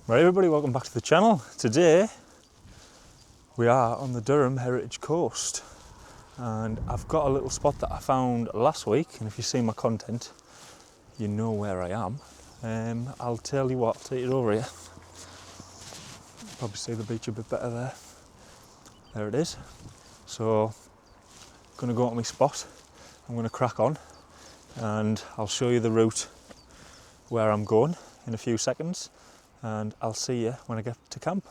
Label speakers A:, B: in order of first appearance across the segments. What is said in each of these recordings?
A: Right everybody, welcome back to the channel. Today we are on the Durham Heritage Coast and I've got a little spot that I found last week, and if you've seen my content you know where I am. I'll tell you what, I'll take it over here. Probably see the beach a bit better there. There it is. So I'm going to go to my spot, I'm going to crack on and I'll show you the route where I'm going in a few seconds, and I'll see you when I get to camp.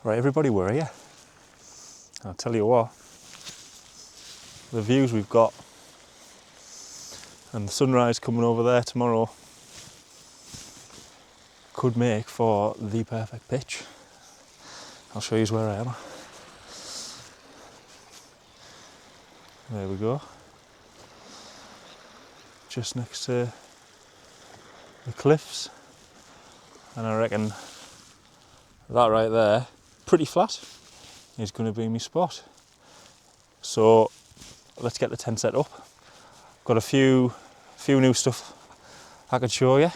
A: Right everybody, we're here. I'll tell you what, the views we've got and the sunrise coming over there tomorrow could make for the perfect pitch. I'll show you where I am. There we go. Just next to the cliffs, and I reckon that right there, pretty flat, is going to be my spot. So let's get the tent set up. Got a few new stuff I could show you,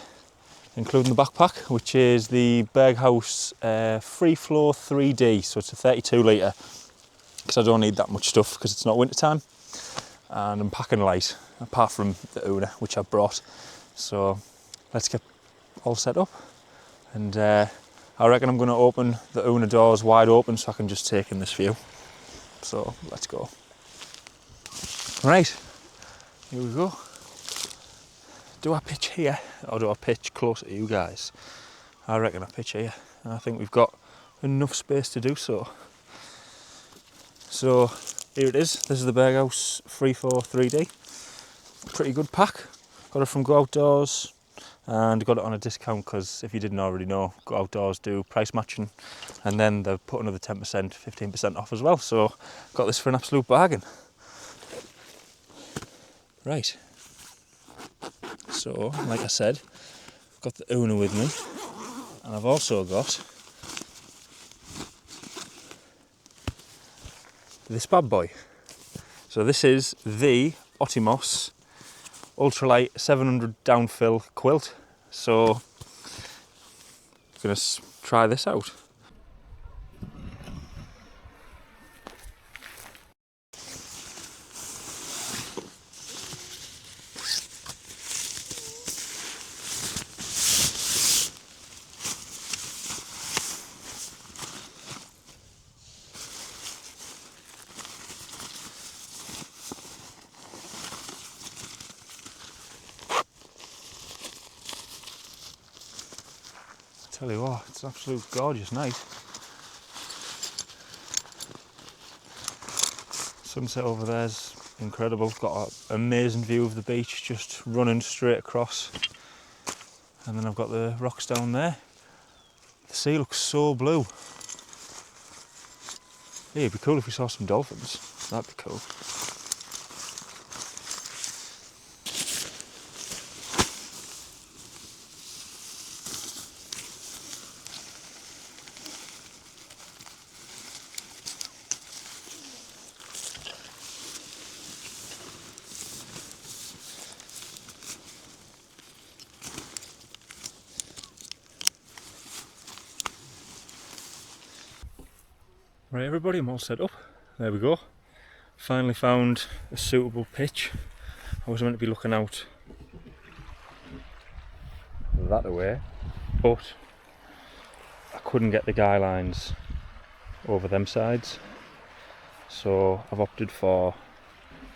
A: including the backpack, which is the Berghaus Free Flow 3D. So it's a 32 litre, because I don't need that much stuff because it's not winter time, and I'm packing light apart from the Una, which I've brought. So let's get all set up, and I reckon I'm going to open the Una doors wide open so I can just take in this view. So let's go. Right, here we go. Do I pitch here or do I pitch closer to you guys? I reckon I pitch here, and I think we've got enough space to do so. So here it is. This is the Berghaus Free Flow 3D. Pretty good pack. Got it from Go Outdoors and got it on a discount because, if you didn't already know, Go Outdoors do price matching, and then they've put another 10%, 15% off as well. So got this for an absolute bargain. Right. So, like I said, I've got the Una with me, and I've also got this bad boy. So this is the Otimos Ultralight 700 downfill quilt. So I'm going to try this out. Tell you what, it's an absolute gorgeous night. Sunset over there's incredible. Got an amazing view of the beach just running straight across, and then I've got the rocks down there. The sea looks so blue. Yeah, it'd be cool if we saw some dolphins. That'd be cool. Right everybody, I'm all set up. There we go. Finally found a suitable pitch. I was meant to be looking out that way, but I couldn't get the guy lines over them sides. So I've opted for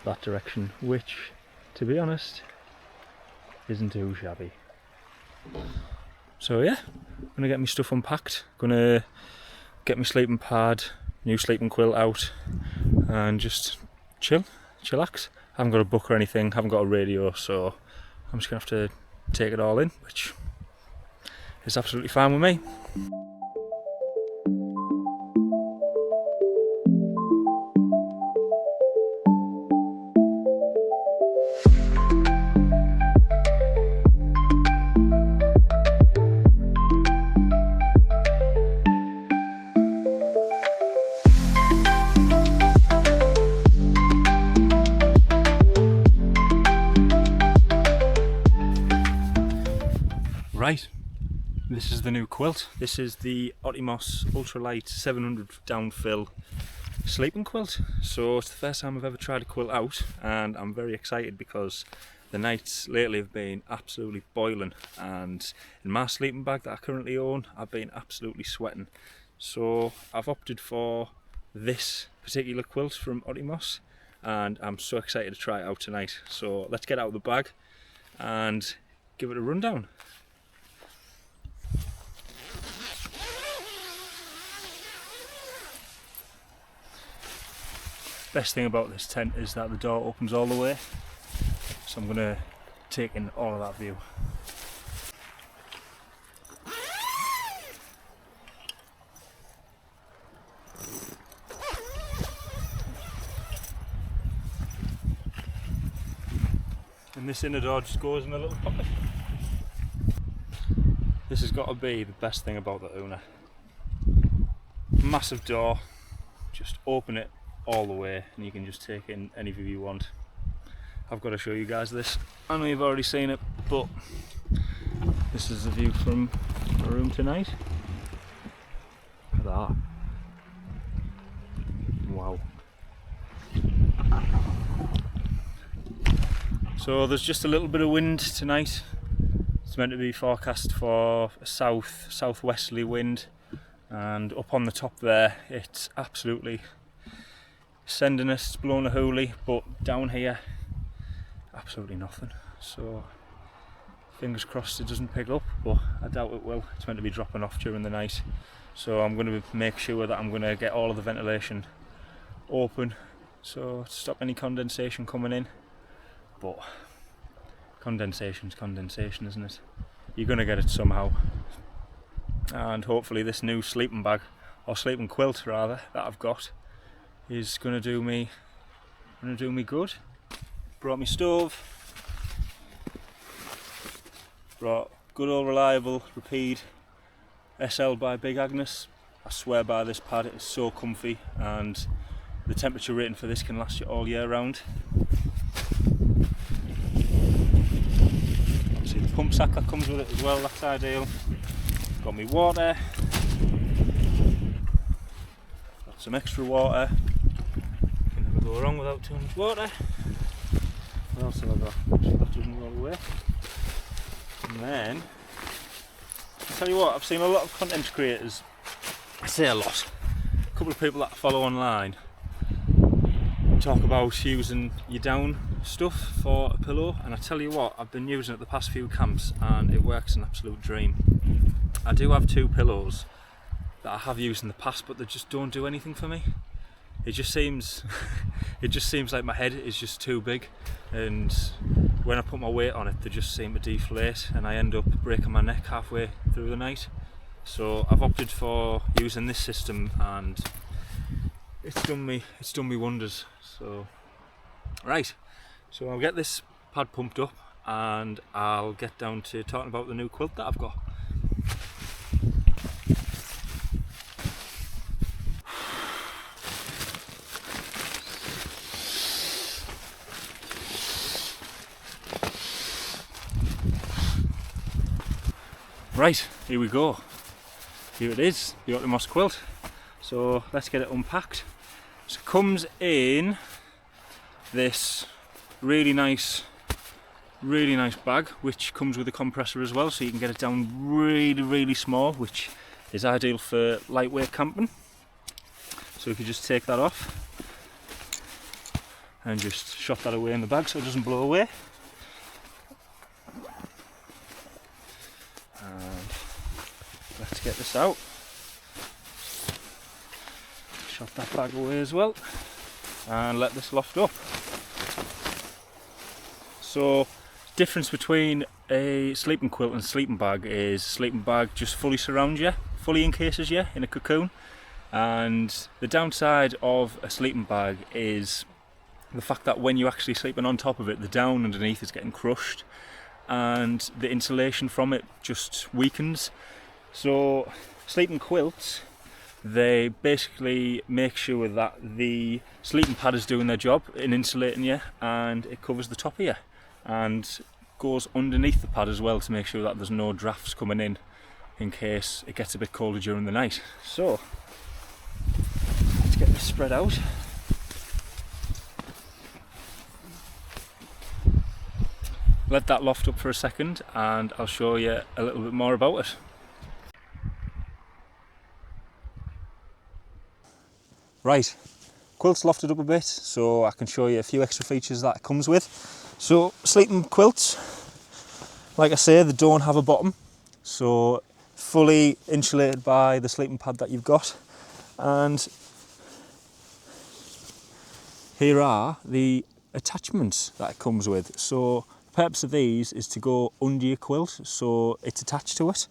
A: that direction, which, to be honest, isn't too shabby. So yeah, I'm gonna get my stuff unpacked, gonna get my sleeping pad, new sleeping quilt out, and just chillax. I haven't got a book or anything, haven't got a radio, so I'm just gonna have to take it all in, which is absolutely fine with me. Right, this is the new quilt. This is the Ottimos Ultralight 700 downfill sleeping quilt. So it's the first time I've ever tried a quilt out, and I'm very excited because the nights lately have been absolutely boiling, and in my sleeping bag that I currently own, I've been absolutely sweating. So I've opted for this particular quilt from Ottimos, and I'm so excited to try it out tonight. So let's get out of the bag and give it a rundown. Best thing about this tent is that the door opens all the way, so I'm going to take in all of that view. And this inner door just goes in a little pocket. This has got to be the best thing about the Una. Massive door, just open it all the way and you can just take in any view you want. I've got to show you guys this. I know you've already seen it, but this is the view from my room tonight. Look at that. Wow. So there's just a little bit of wind tonight. It's meant to be forecast for a southwesterly wind, and up on the top there it's absolutely sending us, it's blowing a hoolie, but down here absolutely nothing. So fingers crossed it doesn't pick up, but I doubt it will. It's meant to be dropping off during the night, so I'm going to make sure that I'm going to get all of the ventilation open so to stop any condensation coming in. But condensation's condensation, isn't it? You're going to get it somehow, and hopefully this new sleeping bag, or sleeping quilt rather, that I've got is going to do me good. Brought me stove, brought good old reliable Rapide SL by Big Agnes. I swear by this pad, it is so comfy, and the temperature rating for this can last you all year round. Obviously the pump sack that comes with it as well, that's ideal. Got me water, got some extra water. Can never go wrong without too much water. What else have I got? Actually, that doesn't go away. And then, I'll tell you what, I've seen a lot of content creators, I say a lot, a couple of people that I follow online talk about using your down stuff for a pillow, and I tell you what, I've been using it the past few camps and it works an absolute dream. I do have two pillows that I have used in the past, but they just don't do anything for me. It just seems like my head is just too big, and when I put my weight on it they just seem to deflate and I end up breaking my neck halfway through the night. So I've opted for using this system, and it's done me wonders. So right, so I'll get this pad pumped up and I'll get down to talking about the new quilt that I've got. Right, here we go. Here it is, the Ottimos quilt. So let's get it unpacked. So it comes in this really nice bag, which comes with a compressor as well, so you can get it down really small, which is ideal for lightweight camping. So if you just take that off and just shot that away in the bag so it doesn't blow away. And get this out. Shove that bag away as well, and let this loft up. So, difference between a sleeping quilt and sleeping bag is sleeping bag just fully surrounds you, fully encases you in a cocoon, and the downside of a sleeping bag is the fact that when you're actually sleeping on top of it, the down underneath is getting crushed and the insulation from it just weakens. So sleeping quilts, they basically make sure that the sleeping pad is doing their job in insulating you, and it covers the top of you and goes underneath the pad as well to make sure that there's no drafts coming in case it gets a bit colder during the night. So let's get this spread out. Let that loft up for a second and I'll show you a little bit more about it. Right, quilt's lofted up a bit, so I can show you a few extra features that it comes with. So sleeping quilts, like I say, they don't have a bottom, so fully insulated by the sleeping pad that you've got. And here are the attachments that it comes with. So the purpose of these is to go under your quilt, so it's attached to it,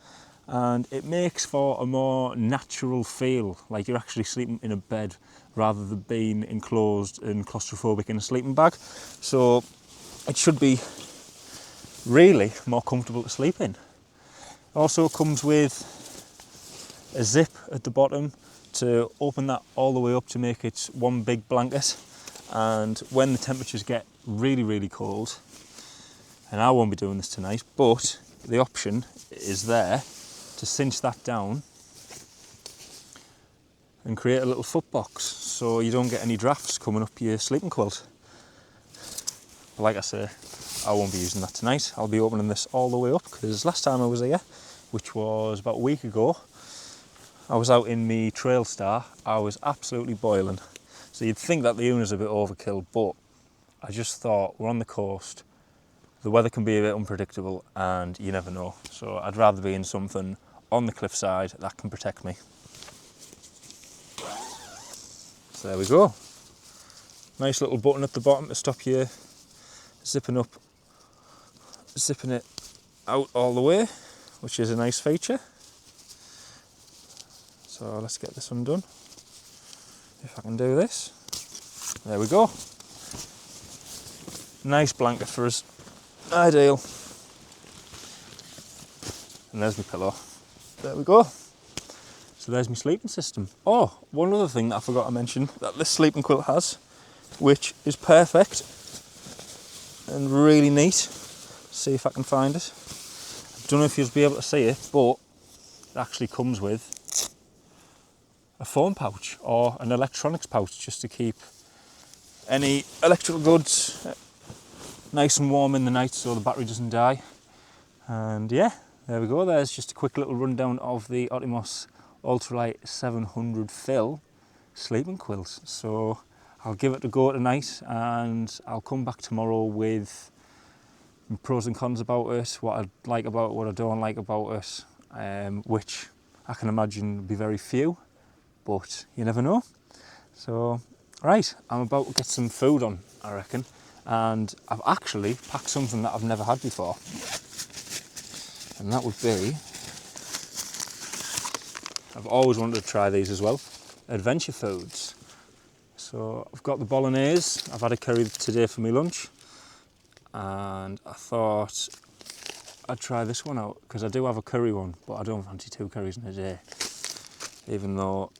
A: and it makes for a more natural feel, like you're actually sleeping in a bed rather than being enclosed and claustrophobic in a sleeping bag. So it should be really more comfortable to sleep in. Also comes with a zip at the bottom to open that all the way up to make it one big blanket, and when the temperatures get really cold, and I won't be doing this tonight, but the option is there to cinch that down and create a little foot box so you don't get any drafts coming up your sleeping quilt. But like I say, I won't be using that tonight. I'll be opening this all the way up because last time I was here, which was about a week ago, I was out in my Trail Star. I was absolutely boiling. So you'd think that the unit's a bit overkill, but I just thought we're on the coast. The weather can be a bit unpredictable and you never know. So I'd rather be in something on the cliffside that can protect me. So there we go. Nice little button at the bottom to stop you zipping it out all the way, which is a nice feature. So let's get this undone. If I can do this. There we go. Nice blanket for us. Ideal. And there's my pillow. There we go. So there's my sleeping system. Oh, one other thing that I forgot to mention that this sleeping quilt has, which is perfect and really neat. See if I can find it. I don't know if you'll be able to see it, but it actually comes with a phone pouch or an electronics pouch just to keep any electrical goods nice and warm in the night so the battery doesn't die. And yeah, there we go. There's just a quick little rundown of the Optimos Ultralight 700 Fill sleeping quilt. So I'll give it a go tonight and I'll come back tomorrow with pros and cons about it, what I like about it, what I don't like about it, which I can imagine will be very few, but you never know. So right, I'm about to get some food on, I reckon, and I've actually packed something that I've never had before, and that would be, I've always wanted to try these as well, adventure foods. So I've got the bolognese. I've had a curry today for my lunch, and I thought I'd try this one out because I do have a curry one, but I don't fancy 2 curries in a day, even though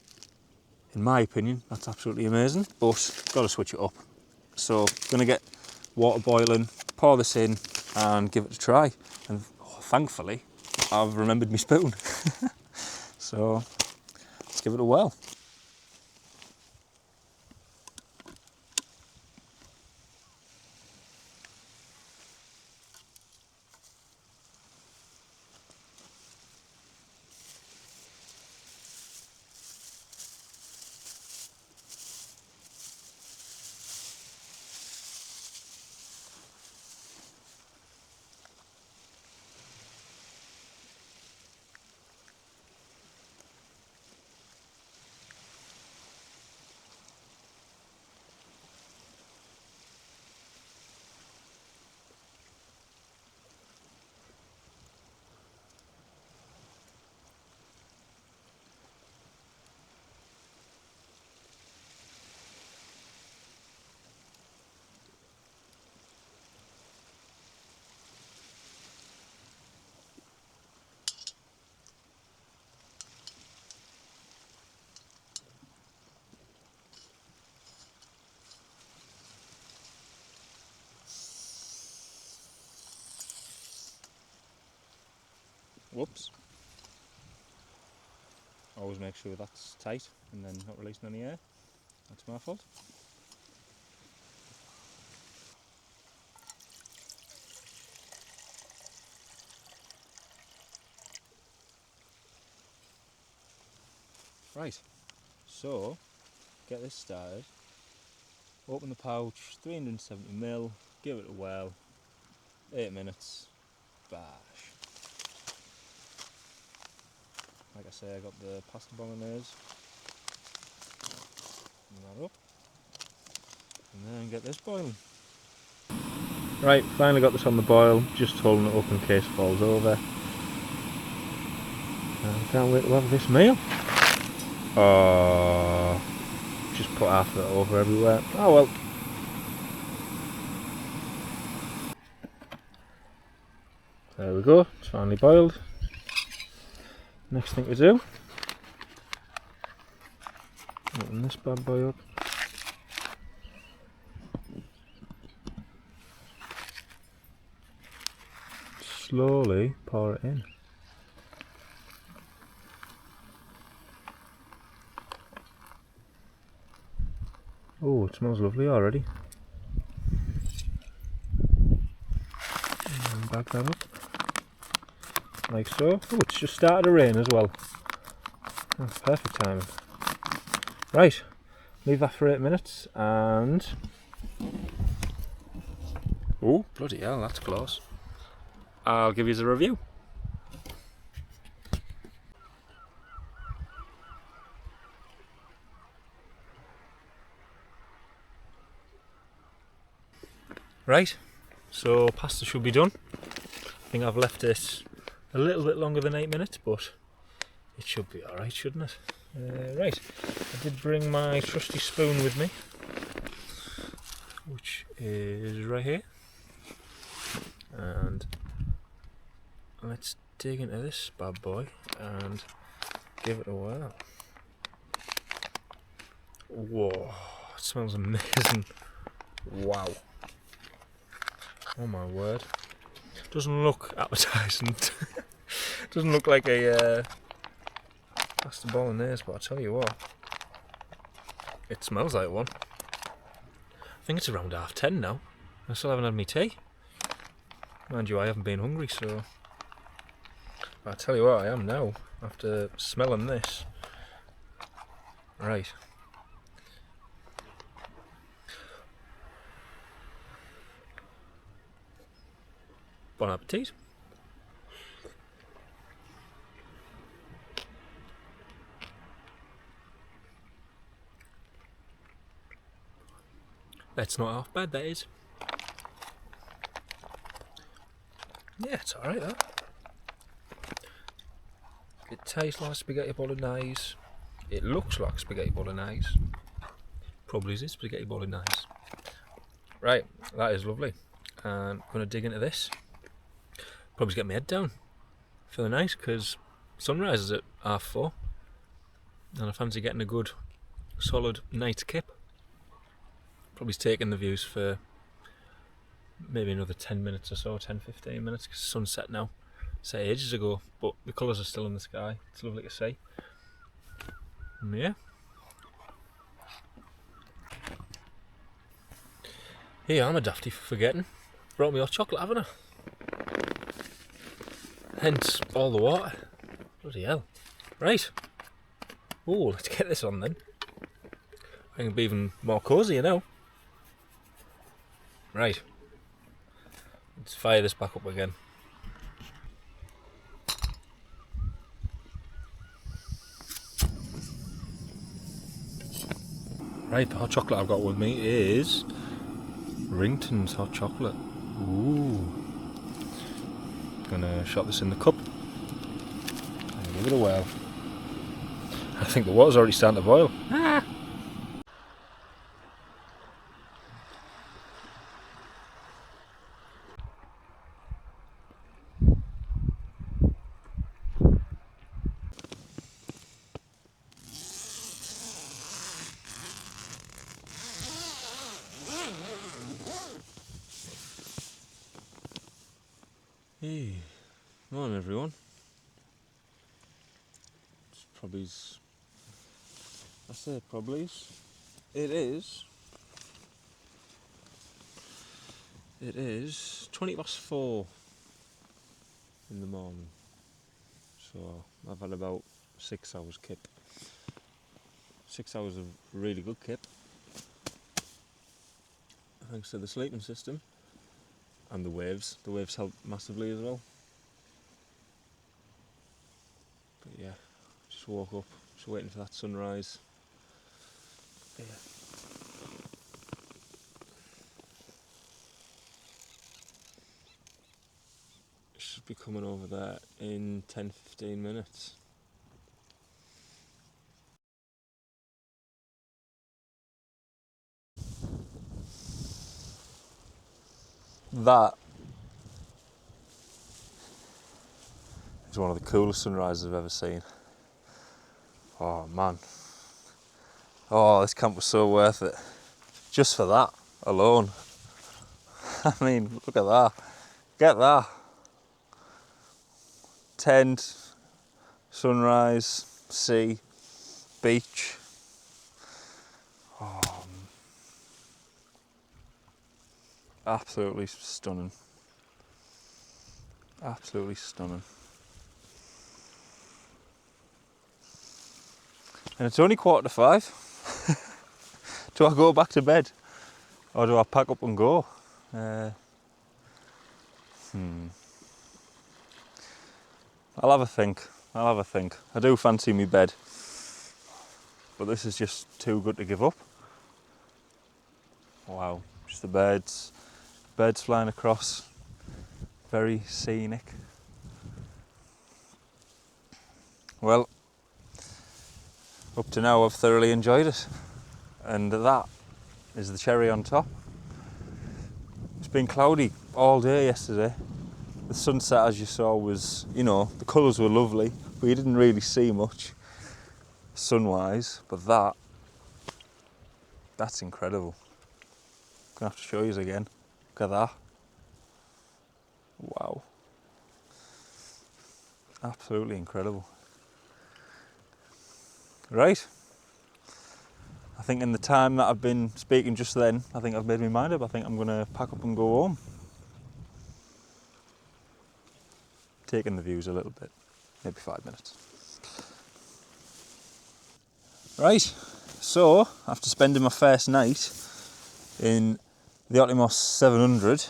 A: in my opinion that's absolutely amazing, but got to switch it up. So gonna get water boiling, pour this in and give it a try, and thankfully I've remembered my spoon. So let's give it a whirl. Whoops. Always make sure that's tight and then not releasing any air. That's my fault. Right, so get this started. Open the pouch, 370ml, give it a whirl, 8 minutes, bash. Like I say, I got the pasta bolognese. Open that up, and then get this boiling. Right, finally got this on the boil, just holding it up in case it falls over. I can't wait to have this meal. Oh, just put half of it over everywhere. Oh well. There we go, it's finally boiled. Next thing to do, open this bad boy up. Slowly pour it in. Oh, it smells lovely already. And bag that up. Like so. Oh, it's just started to rain as well. That's perfect timing. Right, leave that for 8 minutes and... Oh, bloody hell, that's close. I'll give you a review. Right, so pasta should be done. I think I've left it a little bit longer than 8 minutes, but it should be alright, shouldn't it? Right, I did bring my trusty spoon with me, which is right here. And let's dig into this bad boy and give it a whirl. Whoa, it smells amazing. Wow. Oh my word. Doesn't look appetizing. Doesn't look like a pasta bolognese, but I tell you what, it smells like one. I think it's around 10:30 now. I still haven't had my tea. Mind you, I haven't been hungry, so... But I tell you what, I am now, after smelling this. Right. Bon appetit. That's not half bad, that is. Yeah, it's alright, that. It tastes like spaghetti bolognese. It looks like spaghetti bolognese. Probably is spaghetti bolognese. Right, that is lovely. I'm going to dig into this. Probably get my head down. Feeling nice because sunrise is at 4:30 and I fancy getting a good solid night's kip. Probably taking the views for maybe another 10 minutes or so, 10-15 minutes, because sunset now. Set ages ago, but the colours are still in the sky. It's lovely to see. And yeah. Here, I'm a dafty for forgetting. Brought me hot chocolate, haven't I? Hence all the water. Bloody hell. Right. Oh, let's get this on then. I think it'll be even more cosy, you know. Right. Let's fire this back up again. Right, the hot chocolate I've got with me is Rington's hot chocolate. Ooh. Gonna shot this in the cup and give it a whirl. I think the water's already starting to boil. Ah. Hey, morning everyone. probably's, I say probably's, it is 4:20 in the morning, so I've had about 6 hours kip. 6 hours of really good kip, thanks to the sleeping system and the waves. The waves help massively as well. But yeah, just woke up, just waiting for that sunrise. Yeah. Should be coming over there in 10-15 minutes. That is one of the coolest sunrises I've ever seen. Oh man. Oh, this camp was so worth it. Just for that alone. I mean, look at that. Get that. Tent, sunrise, sea, beach. Oh, absolutely stunning. Absolutely stunning. And it's only 5:15. Do I go back to bed? Or do I pack up and go? I'll have a think. I do fancy me bed. But this is just too good to give up. Wow, just the birds flying across. Very scenic. Well, up to now I've thoroughly enjoyed it. And that is the cherry on top. It's been cloudy all day yesterday. The sunset, as you saw, was, you know, the colours were lovely, but you didn't really see much sun-wise. But that's incredible. Gonna have to show you again. Look at that. Wow. Absolutely incredible. Right. I think in the time that I've been speaking just then, I think I've made my mind up. I think I'm gonna pack up and go home. Taking the views a little bit, maybe 5 minutes. Right, so after spending my first night in the Optimos 700,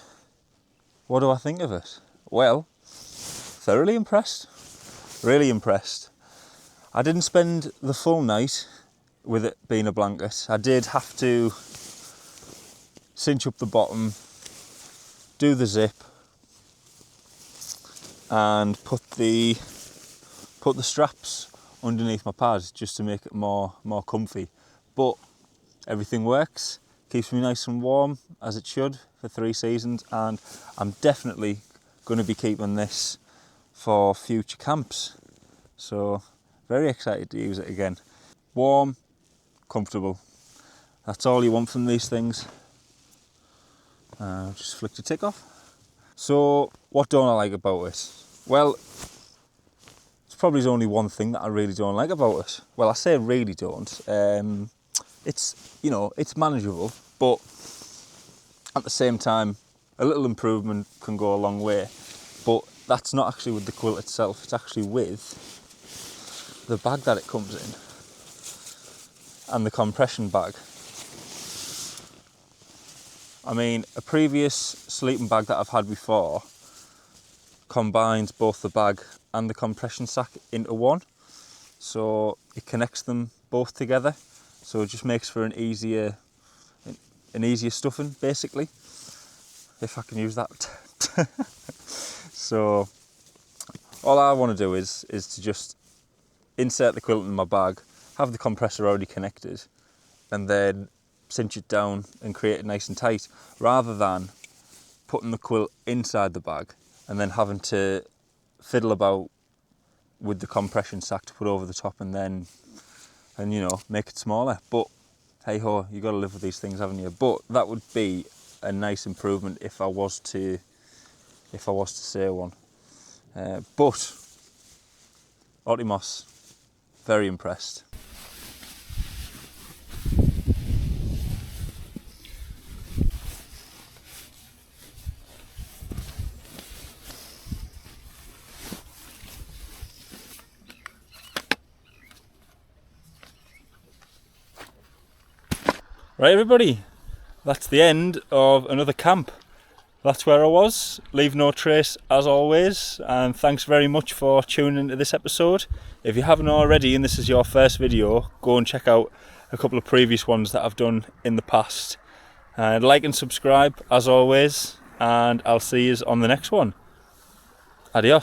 A: what do I think of it? Well, thoroughly impressed, really impressed. I didn't spend the full night with it being a blanket. I did have to cinch up the bottom, do the zip, and put the straps underneath my pad just to make it more comfy. But everything works, keeps me nice and warm as it should for 3 seasons, and I'm definitely going to be keeping this for future camps. So very excited to use it again. Warm, comfortable. That's all you want from these things. Just flick the tick off. So what don't I like about it? Well, it's probably only one thing that I really don't like about it. Well, I say really don't. It's, you know, it's manageable, but at the same time, a little improvement can go a long way. But that's not actually with the quilt itself, it's actually with the bag that it comes in and the compression bag. I mean, a previous sleeping bag that I've had before combines both the bag and the compression sack into one, so it connects them both together, so it just makes for an easier stuffing, basically, if I can use that. So all I want to do is to just insert the quilt in my bag, have the compressor already connected, and then cinch it down and create it nice and tight, rather than putting the quilt inside the bag and then having to fiddle about with the compression sack to put over the top and you know, make it smaller. But hey ho, you got to live with these things, haven't you? But that would be a nice improvement if I was to say one. But Optimos, Very impressed. Right everybody, that's the end of another camp. That's where I was. Leave no trace as always, and thanks very much for tuning into this episode. If you haven't already and this is your first video, go and check out a couple of previous ones that I've done in the past. And like and subscribe as always, and I'll see you on the next one. Adios.